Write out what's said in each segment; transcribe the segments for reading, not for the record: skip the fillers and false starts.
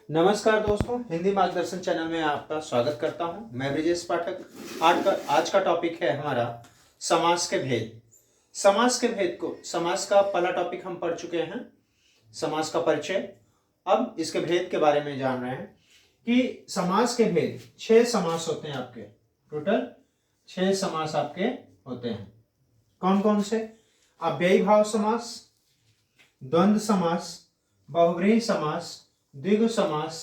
नमस्कार दोस्तों, हिंदी मार्गदर्शन चैनल में आपका स्वागत करता हूं। मैं ब्रिजेश पाठक। आज का टॉपिक है हमारा समास के भेद। समास के भेद को समास का पहला टॉपिक हम पढ़ चुके हैं, समास का परिचय। अब इसके भेद के बारे में जान रहे हैं कि समास के भेद 6 समास होते हैं आपके। टोटल 6 समास आपके होते हैं। कौन कौन से? अव्ययी भाव समास, द्वंद्व समास, बहुव्रीहि समास, द्विगु समास,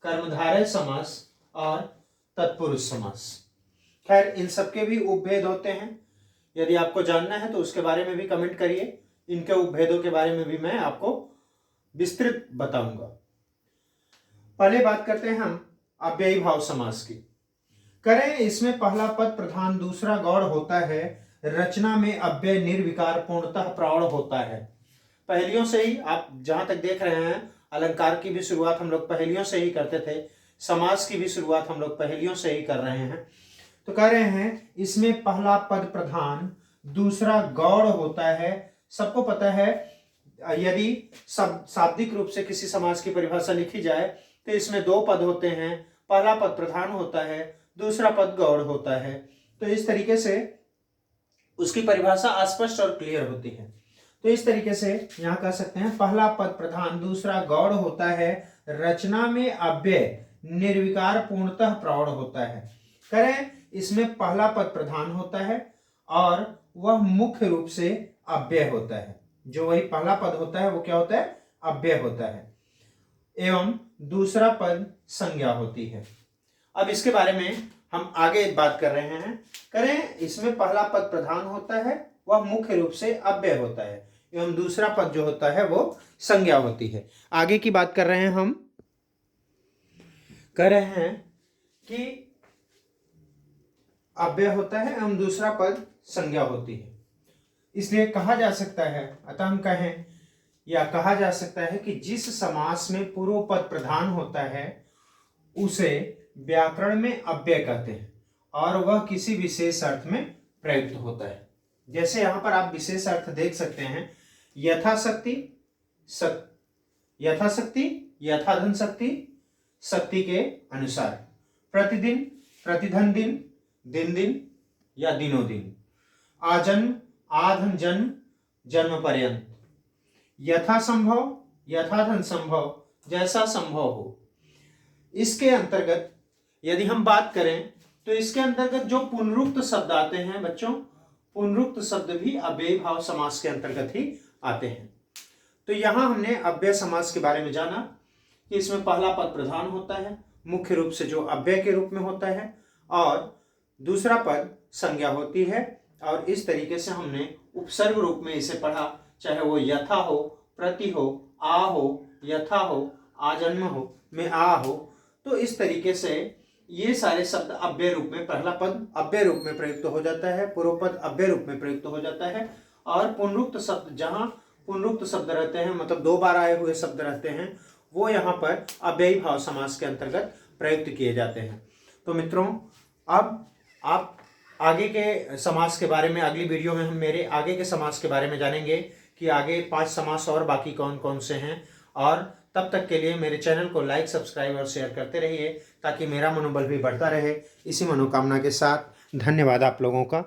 कर्मधारय समास और तत्पुरुष समास। खैर, इन सबके भी उपभेद होते हैं। यदि आपको जानना है तो उसके बारे में भी कमेंट करिए। इनके उपभेदों के बारे में भी मैं आपको विस्तृत बताऊंगा। पहले बात करते हैं हम अव्ययी भाव समास की। करें इसमें पहला पद प्रधान, दूसरा गौड़ होता है। रचना में अव्यय निर्विकार पूर्णतः प्रौढ़ होता है। पहेलियों से ही आप जहां तक देख रहे हैं, अलंकार की भी शुरुआत हम लोग पहेलियों से ही करते थे, समास की भी शुरुआत हम लोग पहेलियों से ही कर रहे हैं। तो कह रहे हैं इसमें पहला पद प्रधान, दूसरा गौड़ होता है। सबको पता है, यदि शाब्दिक रूप से किसी समास की परिभाषा लिखी जाए तो इसमें 2 पद होते हैं। पहला पद प्रधान होता है, दूसरा पद गौड़ होता है। तो इस तरीके से उसकी परिभाषा स्पष्ट और क्लियर होती है। तो इस तरीके से यहां कह सकते हैं पहला पद प्रधान, दूसरा गौड़ होता है। रचना में अव्यय निर्विकार पूर्णतः प्रौढ़ होता है। करें इसमें पहला पद प्रधान होता है और वह मुख्य रूप से अव्यय होता है। जो वही पहला पद होता है वो क्या होता है? अव्यय होता है। एवं दूसरा पद संज्ञा होती है। अब इसके बारे में हम आगे बात कर रहे हैं। करें इसमें पहला पद प्रधान होता है, वह मुख्य रूप से अव्यय होता है, एवं दूसरा पद जो होता है वो संज्ञा होती है। आगे की बात कर रहे हैं हम, कह रहे हैं कि अव्यय होता है एवं दूसरा पद संज्ञा होती है। इसलिए कहा जा सकता है, अतः हम कहें या कहा जा सकता है कि जिस समास में पूर्व पद प्रधान होता है उसे व्याकरण में अव्यय कहते हैं और वह किसी विशेष अर्थ में प्रयुक्त होता है। जैसे यहां पर आप विशेष अर्थ देख सकते हैं, यथाशक्ति, यथाशक्ति, यथाधन शक्ति, शक्ति के अनुसार, प्रतिदिन, प्रतिधन दिन, दिन दिन या दिनों दिन, आजन्म, आधन जन्म, जन्म पर्यंत, यथासंभव, यथाधन संभव, जैसा संभव हो। इसके अंतर्गत यदि हम बात करें तो इसके अंतर्गत जो पुनरुक्त शब्द आते हैं बच्चों, पुनरुक्त शब्द भी अव्ययी भाव समास के अंतर्गत ही आते हैं। तो यहां हमने अव्यय समास के बारे में जाना कि इसमें पहला पद प्रधान होता है, मुख्य रूप से जो अव्यय के रूप में होता है, और दूसरा पद संज्ञा होती है। और इस तरीके से हमने उपसर्ग रूप में इसे पढ़ा, चाहे वो यथा हो, प्रति हो, आ हो, यथा हो, आजन्म हो, में आ हो। तो इस तरीके से ये सारे शब्द अव्यय रूप में, पहला पद अव्यय रूप में प्रयुक्त हो जाता है, पूर्व पद अव्यय रूप में प्रयुक्त हो जाता है, और पुनरुक्त शब्द, जहां पुनरुक्त शब्द रहते हैं, मतलब 2 बार आए हुए शब्द रहते हैं, वो यहाँ पर अव्ययी भाव समास के अंतर्गत प्रयुक्त किए जाते हैं। तो मित्रों, अब आप आगे के समास के बारे में अगली वीडियो में हम मेरे आगे के समास के बारे में जानेंगे कि आगे 5 समास और बाकी कौन कौन से हैं। और तब तक के लिए मेरे चैनल को लाइक, सब्सक्राइब और शेयर करते रहिए ताकि मेरा मनोबल भी बढ़ता रहे। इसी मनोकामना के साथ धन्यवाद आप लोगों का।